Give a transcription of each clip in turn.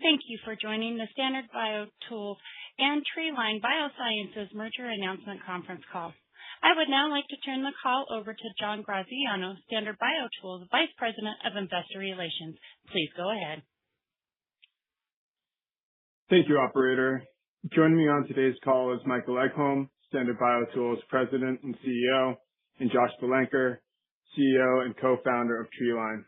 Thank you for joining the Standard BioTools and Treeline Biosciences merger announcement conference call. I would now like to turn the call over to John Graziano, Standard BioTools Vice President of Investor Relations. Please go ahead. Thank you, operator. Joining me on today's call is Michael Egholm, Standard BioTools President and CEO, and Josh Belenker, CEO and co-founder of Treeline.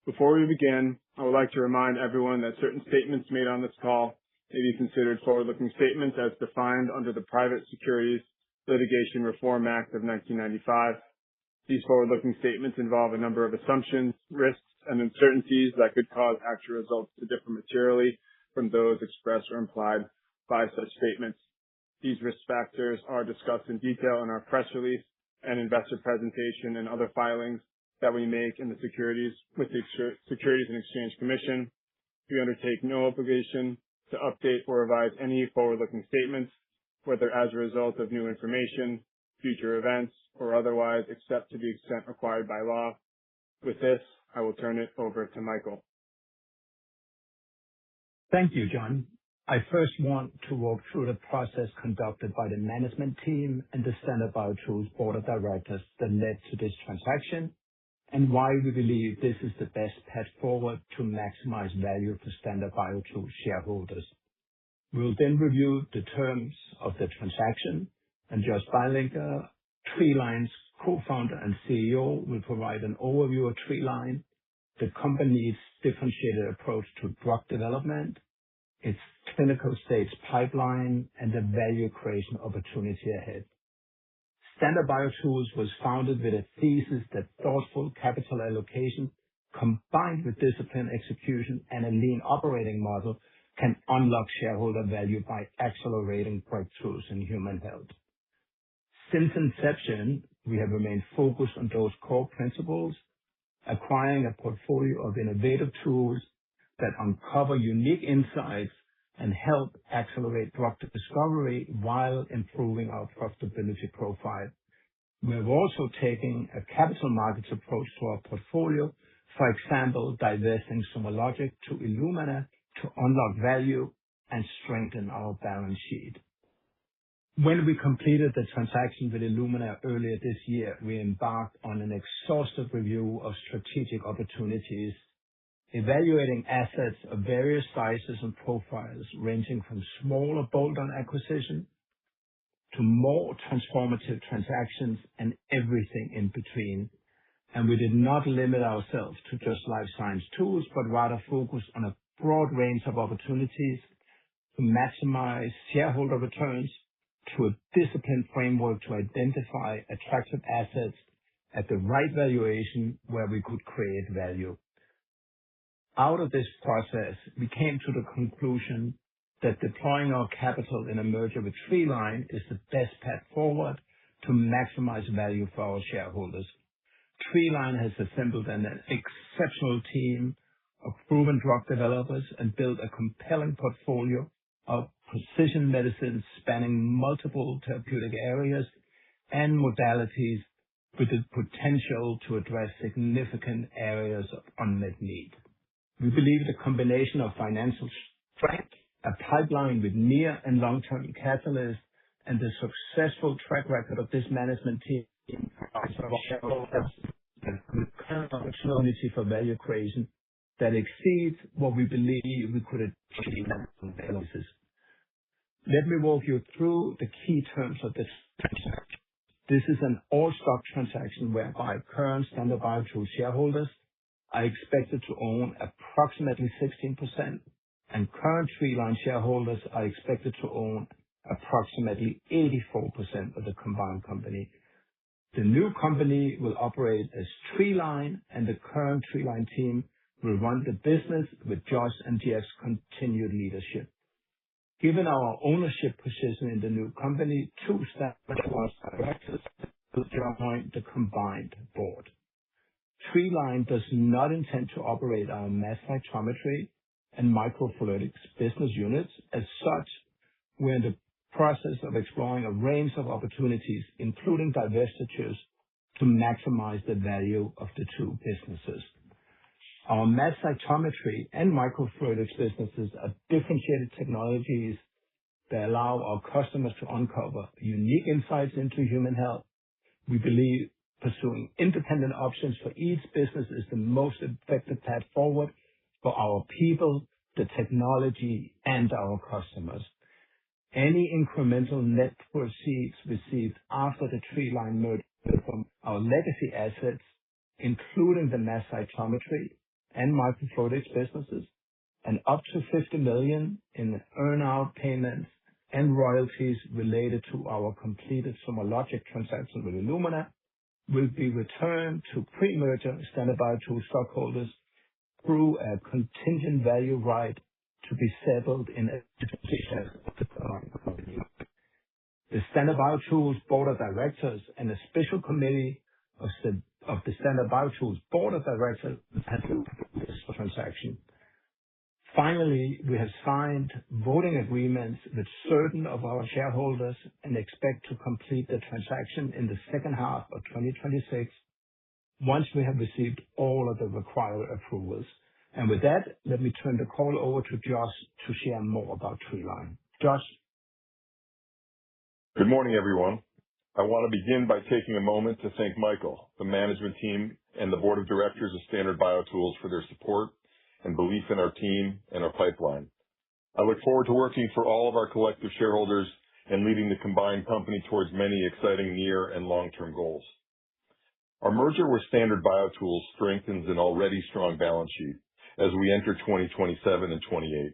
Before we begin, I would like to remind everyone that certain statements made on this call may be considered forward-looking statements as defined under the Private Securities Litigation Reform Act of 1995. These forward-looking statements involve a number of assumptions, risks, and uncertainties that could cause actual results to differ materially from those expressed or implied by such statements. These risk factors are discussed in detail in our press release and investor presentation and other filings that we make in the Securities and Exchange Commission. We undertake no obligation to update or revise any forward-looking statements, whether as a result of new information, future events, or otherwise, except to the extent required by law. With this, I will turn it over to Michael. Thank you, John. I first want to walk through the process conducted by the management team and the Standard BioTools Board of Directors that led to this transaction, and why we believe this is the best path forward to maximize value for Standard BioTools shareholders. We'll then review the terms of the transaction, and Josh Belenker, Treeline's co-founder and CEO, will provide an overview of Treeline, the company's differentiated approach to drug development, its clinical stage pipeline, and the value creation opportunity ahead. Standard BioTools was founded with a thesis that thoughtful capital allocation combined with disciplined execution and a lean operating model can unlock shareholder value by accelerating breakthroughs in human health. Since inception, we have remained focused on those core principles, acquiring a portfolio of innovative tools that uncover unique insights and help accelerate drug discovery while improving our profitability profile. We're also taking a capital markets approach to our portfolio, for example, divesting SomaLogic to Illumina to unlock value and strengthen our balance sheet. When we completed the transaction with Illumina earlier this year, we embarked on an exhaustive review of strategic opportunities, evaluating assets of various sizes and profiles, ranging from smaller bolt-on acquisition to more transformative transactions and everything in between. And we did not limit ourselves to just life science tools, but rather focus on a broad range of opportunities to maximize shareholder returns through a disciplined framework to identify attractive assets at the right valuation where we could create value. Out of this process, we came to the conclusion that deploying our capital in a merger with Treeline is the best path forward to maximize value for our shareholders. Treeline has assembled an exceptional team of proven drug developers and built a compelling portfolio of precision medicine spanning multiple therapeutic areas and modalities with the potential to address significant areas of unmet need. We believe the combination of financial strength, a pipeline with near and long-term catalysts, and the successful track record of this management team provides our shareholders with current opportunity for value creation that exceeds what we believe we could achieve on basis. Let me walk you through the key terms of this transaction. This is an all-stock transaction whereby current Standard BioTools shareholders are expected to own approximately 16%, and current Treeline shareholders are expected to own approximately 84% of the combined company. The new company will operate as Treeline, and the current Treeline team will run the business with Josh and Jeff's continued leadership. Given our ownership position in the new company, 2 Standard BioTools directors will join the combined board. Treeline does not intend to operate our mass spectrometry and microfluidics business units. As such, we're in the process of exploring a range of opportunities, including divestitures, to maximize the value of the two businesses. Our mass cytometry and microfluidics businesses are differentiated technologies that allow our customers to uncover unique insights into human health. We believe pursuing independent options for each business is the most effective path forward for our people, the technology, and our customers. Any incremental net proceeds received after the Treeline merger from our legacy assets, including the mass cytometry and microfluidics businesses, and up to $50 million in earn-out payments and royalties related to our completed SomaLogic transaction with Illumina, will be returned to pre-merger Standard BioTools stockholders through a contingent value right to be settled in shares of the company. The Standard BioTools Board of Directors and a special committee of the Standard BioTools Board of Directors has approved this transaction. Finally, we have signed voting agreements with certain of our shareholders and expect to complete the transaction in the second half of 2026 once we have received all of the required approvals. And with that, let me turn the call over to Josh to share more about Treeline. Josh? Good morning, everyone. I want to begin by taking a moment to thank Michael, the management team, and the board of directors of Standard BioTools for their support and belief in our team and our pipeline. I look forward to working for all of our collective shareholders and leading the combined company towards many exciting near and long-term goals. Our merger with Standard BioTools strengthens an already strong balance sheet as we enter 2027 and 28.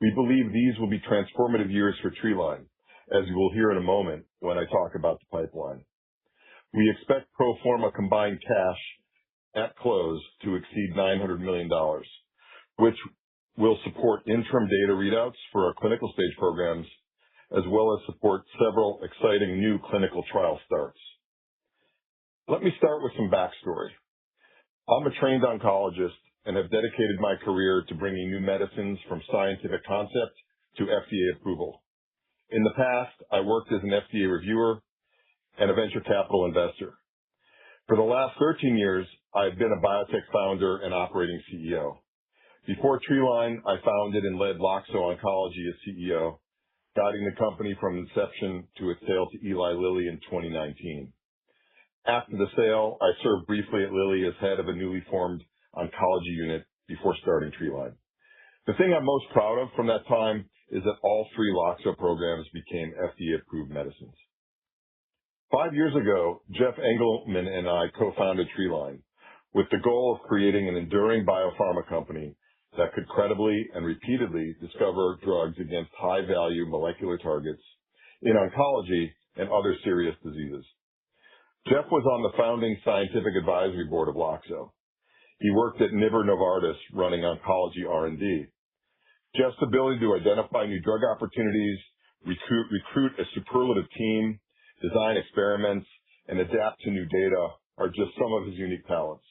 We believe these will be transformative years for Treeline, as you will hear in a moment when I talk about the pipeline. We expect pro forma combined cash at close to exceed $900 million, which will support interim data readouts for our clinical stage programs, as well as support several exciting new clinical trial starts. Let me start with some backstory. I'm a trained oncologist and have dedicated my career to bringing new medicines from scientific concept to FDA approval. In the past, I worked as an FDA reviewer and a venture capital investor. For the last 13 years, I've been a biotech founder and operating CEO. Before Treeline, I founded and led Loxo Oncology as CEO, guiding the company from inception to its sale to Eli Lilly in 2019. After the sale, I served briefly at Lilly as head of a newly formed oncology unit before starting Treeline. The thing I'm most proud of from that time is that all 3 Loxo programs became FDA-approved medicines. 5 years ago, Jeff Engelman and I co-founded Treeline with the goal of creating an enduring biopharma company that could credibly and repeatedly discover drugs against high-value molecular targets in oncology and other serious diseases. Jeff was on the founding scientific advisory board of Loxo. He worked at NIBR Novartis running oncology R&D. Jeff's ability to identify new drug opportunities, recruit a superlative team, design experiments, and adapt to new data are just some of his unique talents.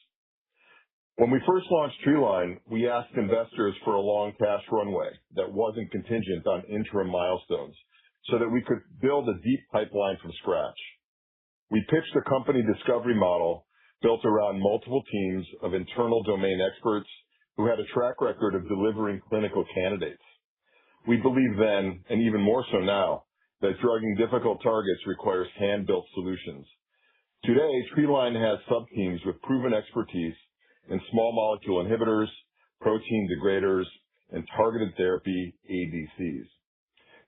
When we first launched Treeline, we asked investors for a long cash runway that wasn't contingent on interim milestones so that we could build a deep pipeline from scratch. We pitched a company discovery model built around multiple teams of internal domain experts who had a track record of delivering clinical candidates. We believe then, and even more so now, that drugging difficult targets requires hand-built solutions. Today, Treeline has sub-teams with proven expertise in small molecule inhibitors, protein degraders, and targeted therapy ADCs.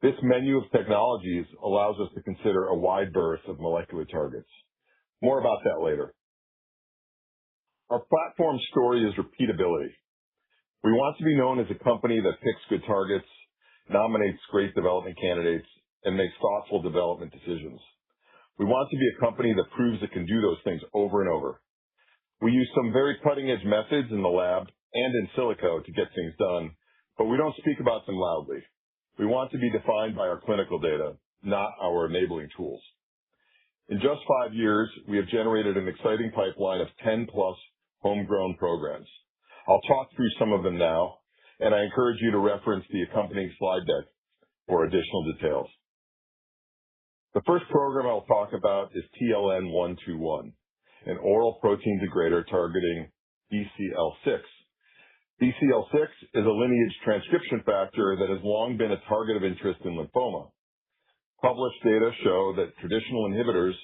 This menu of technologies allows us to consider a wide berth of molecular targets. More about that later. Our platform story is repeatability. We want to be known as a company that picks good targets, nominates great development candidates, and makes thoughtful development decisions. We want to be a company that proves it can do those things over and over. We use some very cutting-edge methods in the lab and in silico to get things done, but we don't speak about them loudly. We want to be defined by our clinical data, not our enabling tools. In just 5 years, we have generated an exciting pipeline of 10-plus homegrown programs. I'll talk through some of them now, and I encourage you to reference the accompanying slide deck for additional details. The first program I'll talk about is TLN-121, an oral protein degrader targeting BCL6 BCL6 is a lineage transcription factor that has long been a target of interest in lymphoma. Published data show that traditional inhibitors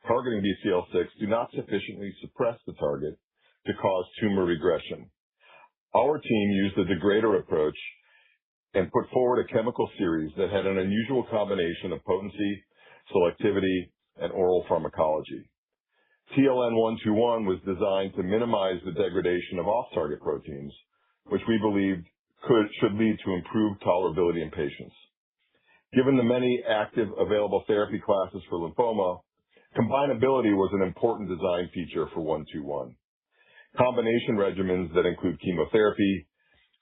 targeting BCL6 do not sufficiently suppress the target to cause tumor regression. Our team used the degrader approach and put forward a chemical series that had an unusual combination of potency, selectivity, and oral pharmacology. TLN-121 was designed to minimize the degradation of off-target proteins, which we believed should lead to improved tolerability in patients. Given the many active available therapy classes for lymphoma, combinability was an important design feature for 121. Combination regimens that include chemotherapy,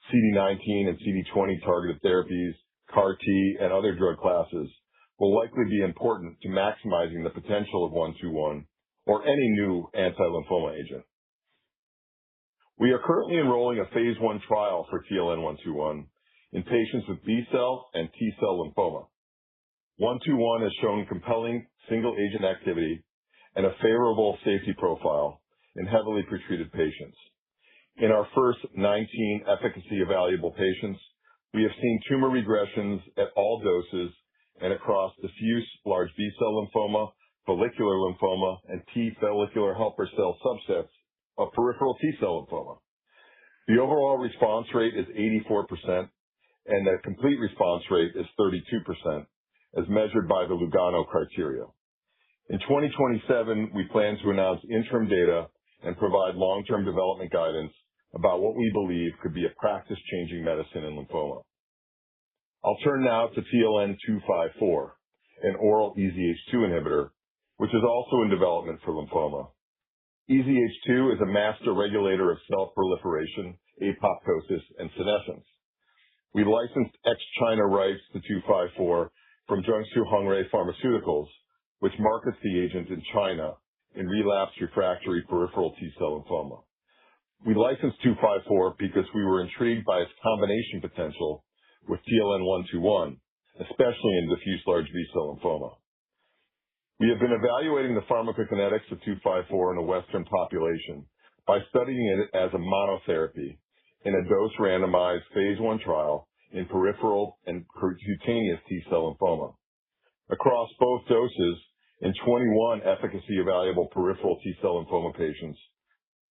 CD19 and CD20 targeted therapies, CAR T, and other drug classes will likely be important to maximizing the potential of 121 or any new anti-lymphoma agent. We are currently enrolling a phase 1 trial for TLN-121 in patients with B-cell and T-cell lymphoma. 121 has shown compelling single-agent activity and a favorable safety profile in heavily pretreated patients. In our first 19 efficacy evaluable patients, we have seen tumor regressions at all doses and across diffuse large B-cell lymphoma, follicular lymphoma, and T follicular helper cell subsets of peripheral T-cell lymphoma. The overall response rate is 84%, and the complete response rate is 32%, as measured by the Lugano criteria. In 2027, we plan to announce interim data and provide long-term development guidance about what we believe could be a practice-changing medicine in lymphoma. I'll turn now to TLN-254, an oral EZH2 inhibitor, which is also in development for lymphoma. EZH2 is a master regulator of cell proliferation, apoptosis, and senescence. We licensed ex-China rights to 254 from Jiangsu Hengrui Pharmaceuticals, which markets the agent in China in relapsed refractory peripheral T-cell lymphoma. We licensed 254 because we were intrigued by its combination potential with TLN-121, especially in diffuse large B-cell lymphoma. We have been evaluating the pharmacokinetics of 254 in a Western population by studying it as a monotherapy in a dose-randomized phase 1 trial in peripheral and cutaneous T-cell lymphoma. Across both doses, in 21 efficacy evaluable peripheral T-cell lymphoma patients,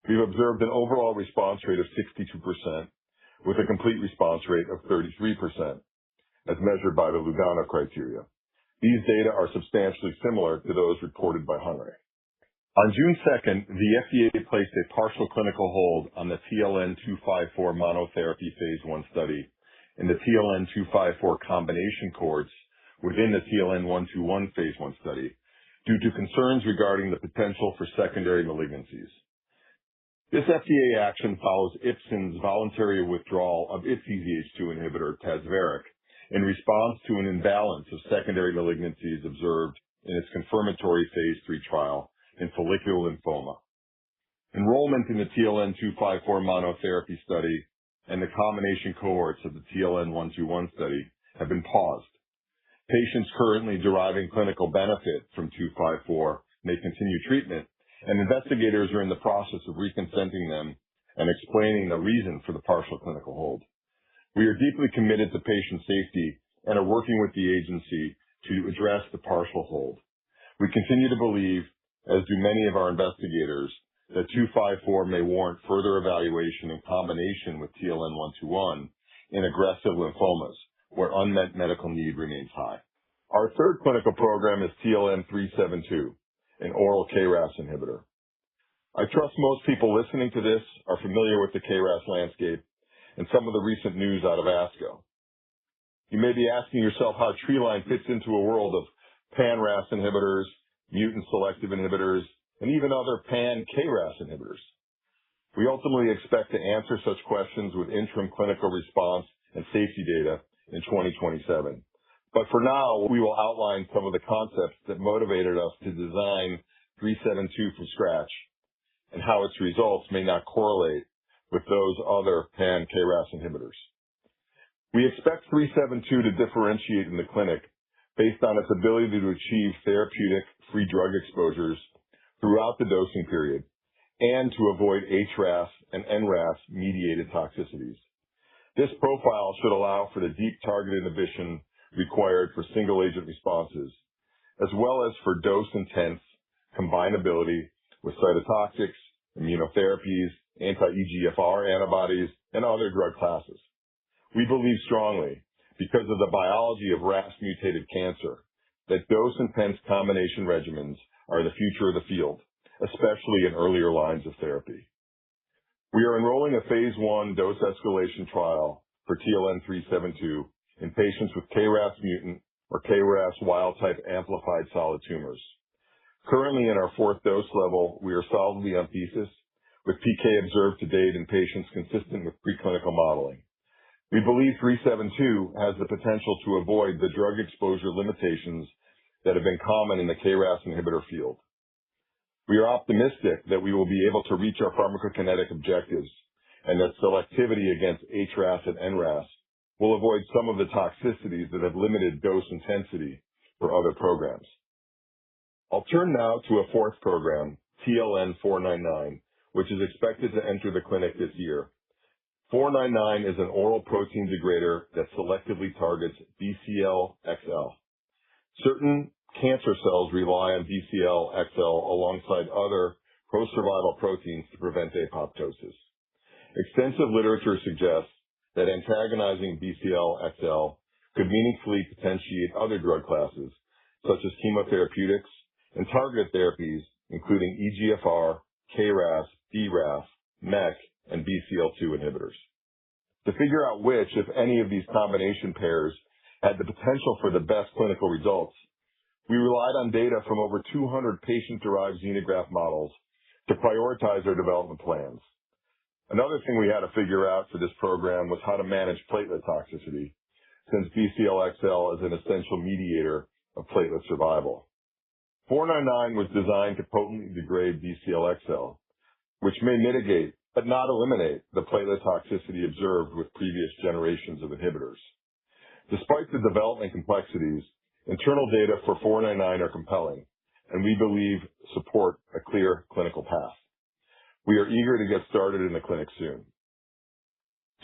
we've observed an overall response rate of 62% with a complete response rate of 33%, as measured by the Lugano criteria. These data are substantially similar to those reported by Hengrui. On June 2nd, the FDA placed a partial clinical hold on the TLN-254 monotherapy phase 1 study and the TLN-254 combination cohorts within the TLN-121 phase 1 study due to concerns regarding the potential for secondary malignancies. This FDA action follows Ipsen's voluntary withdrawal of its EZH2 inhibitor, Tazverik, in response to an imbalance of secondary malignancies observed in its confirmatory phase 3 trial in follicular lymphoma. Enrollment in the TLN-254 monotherapy study and the combination cohorts of the TLN-121 study have been paused. Patients currently deriving clinical benefit from 254 may continue treatment, and investigators are in the process of reconsenting them and explaining the reason for the partial clinical hold. We are deeply committed to patient safety and are working with the agency to address the partial hold. We continue to believe, as do many of our investigators, that 254 may warrant further evaluation in combination with TLN-121 in aggressive lymphomas, where unmet medical need remains high. Our third clinical program is TLN-372, an oral KRAS inhibitor. I trust most people listening to this are familiar with the KRAS landscape and some of the recent news out of ASCO. You may be asking yourself how Treeline fits into a world of pan-RAS inhibitors, mutant selective inhibitors, and even other pan-KRAS inhibitors. We ultimately expect to answer such questions with interim clinical response and safety data in 2027. But for now, we will outline some of the concepts that motivated us to design 372 from scratch and how its results may not correlate with those other pan-KRAS inhibitors. We expect 372 to differentiate in the clinic based on its ability to achieve therapeutic free drug exposures throughout the dosing period and to avoid HRAS and NRAS-mediated toxicities. This profile should allow for the deep target inhibition required for single-agent responses, as well as for dose-intense combinability with cytotoxics, immunotherapies, anti-EGFR antibodies, and other drug classes. We believe strongly, because of the biology of RAS-mutated cancer, that dose-intense combination regimens are the future of the field, especially in earlier lines of therapy. We are enrolling a phase 1 dose escalation trial for TLN-372 in patients with KRAS mutant or KRAS wild-type amplified solid tumors. Currently in our 4th dose level, we are solidly on thesis, with PK observed to date in patients consistent with preclinical modeling. We believe 372 has the potential to avoid the drug exposure limitations that have been common in the KRAS inhibitor field. We are optimistic that we will be able to reach our pharmacokinetic objectives and that selectivity against HRAS and NRAS will avoid some of the toxicities that have limited dose intensity for other programs. I'll turn now to a 4th program, TLN-499, which is expected to enter the clinic this year. 499 is an oral protein degrader that selectively targets BCL-XL. Certain cancer cells rely on BCL-XL alongside other pro-survival proteins to prevent apoptosis. Extensive literature suggests that antagonizing BCL-XL could meaningfully potentiate other drug classes, such as chemotherapeutics and targeted therapies, including EGFR, KRAS, BRAF, MEK, and BCL2 inhibitors. To figure out which, if any, of these combination pairs had the potential for the best clinical results, we relied on data from over 200 patient-derived xenograft models to prioritize our development plans. Another thing we had to figure out for this program was how to manage platelet toxicity, since BCL-XL is an essential mediator of platelet survival. 499 was designed to potently degrade BCL-XL, which may mitigate but not eliminate the platelet toxicity observed with previous generations of inhibitors. Despite the development complexities, internal data for 499 are compelling, and we believe support a clear clinical path. We are eager to get started in the clinic soon.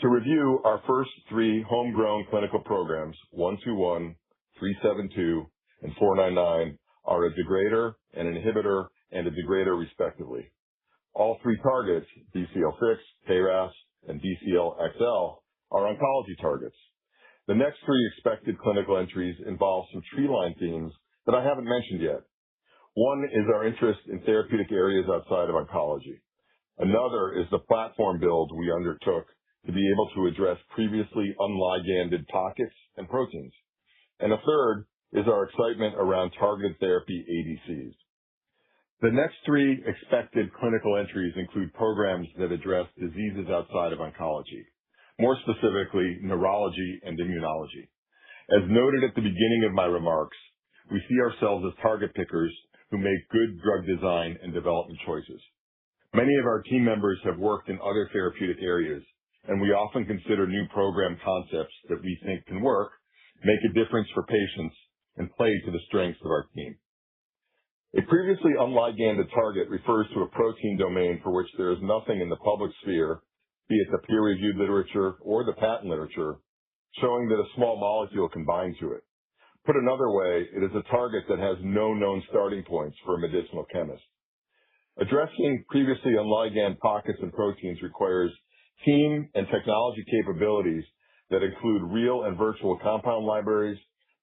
To review, our first 3 homegrown clinical programs, 121, 372, and 499, are a degrader, an inhibitor, and a degrader respectively. All 3 targets, BCL6, KRAS, and BCL-XL, are oncology targets. The next 3 expected clinical entries involve some Treeline themes that I haven't mentioned yet. One is our interest in therapeutic areas outside of oncology. Another is the platform build we undertook to be able to address previously unliganded pockets and proteins. And a third is our excitement around targeted therapy ADCs. The next 3 expected clinical entries include programs that address diseases outside of oncology, more specifically neurology and immunology. As noted at the beginning of my remarks, we see ourselves as target pickers who make good drug design and development choices. Many of our team members have worked in other therapeutic areas, and we often consider new program concepts that we think can work, make a difference for patients, and play to the strengths of our team. A previously unliganded target refers to a protein domain for which there is nothing in the public sphere, be it the peer-reviewed literature or the patent literature, showing that a small molecule can bind to it. Put another way, it is a target that has no known starting points for a medicinal chemist. Addressing previously unliganded pockets and proteins requires team and technology capabilities that include real and virtual compound libraries,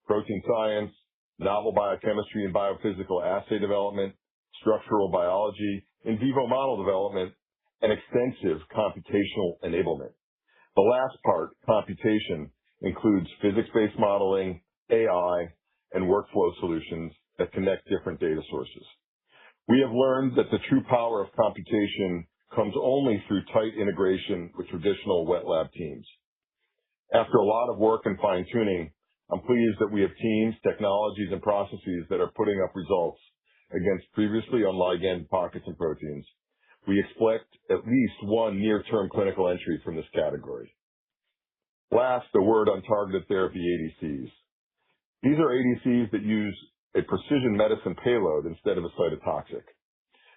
protein science, novel biochemistry and biophysical assay development, structural biology, in vivo model development, and extensive computational enablement. The last part, computation, includes physics-based modeling, AI, and workflow solutions that connect different data sources. We have learned that the true power of computation comes only through tight integration with traditional wet lab teams. After a lot of work and fine-tuning, I'm pleased that we have teams, technologies, and processes that are putting up results against previously unliganded pockets and proteins. We expect at least 1 near-term clinical entry from this category. Last, a word on targeted therapy ADCs. These are ADCs that use a precision medicine payload instead of a cytotoxic.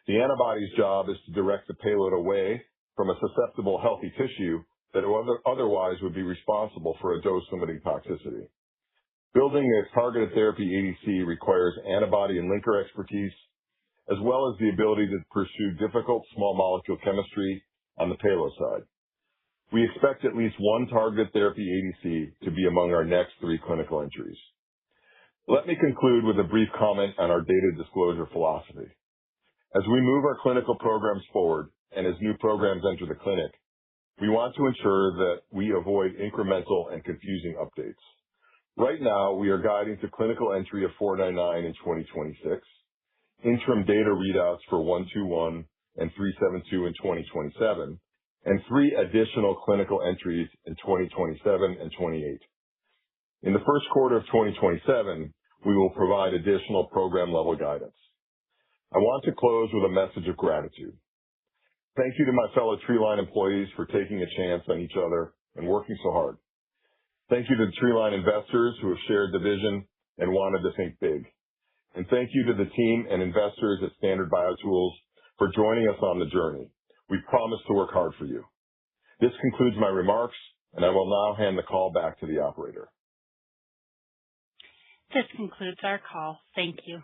The antibody's job is to direct the payload away from a susceptible healthy tissue that otherwise would be responsible for a dose-limiting toxicity. Building a targeted therapy ADC requires antibody and linker expertise, as well as the ability to pursue difficult small molecule chemistry on the payload side. We expect at least one targeted therapy ADC to be among our next 3 clinical entries. Let me conclude with a brief comment on our data disclosure philosophy. As we move our clinical programs forward and as new programs enter the clinic, we want to ensure that we avoid incremental and confusing updates. Right now, we are guiding to clinical entry of 499 in 2026, interim data readouts for 121 and 372 in 2027, and 3 additional clinical entries in 2027 and 28. In the first quarter of 2027, we will provide additional program-level guidance. I want to close with a message of gratitude. Thank you to my fellow Treeline employees for taking a chance on each other and working so hard. Thank you to the Treeline investors who have shared the vision and wanted to think big. And thank you to the team and investors at Standard BioTools for joining us on the journey. We promise to work hard for you. This concludes my remarks, and I will now hand the call back to the operator. This concludes our call. Thank you.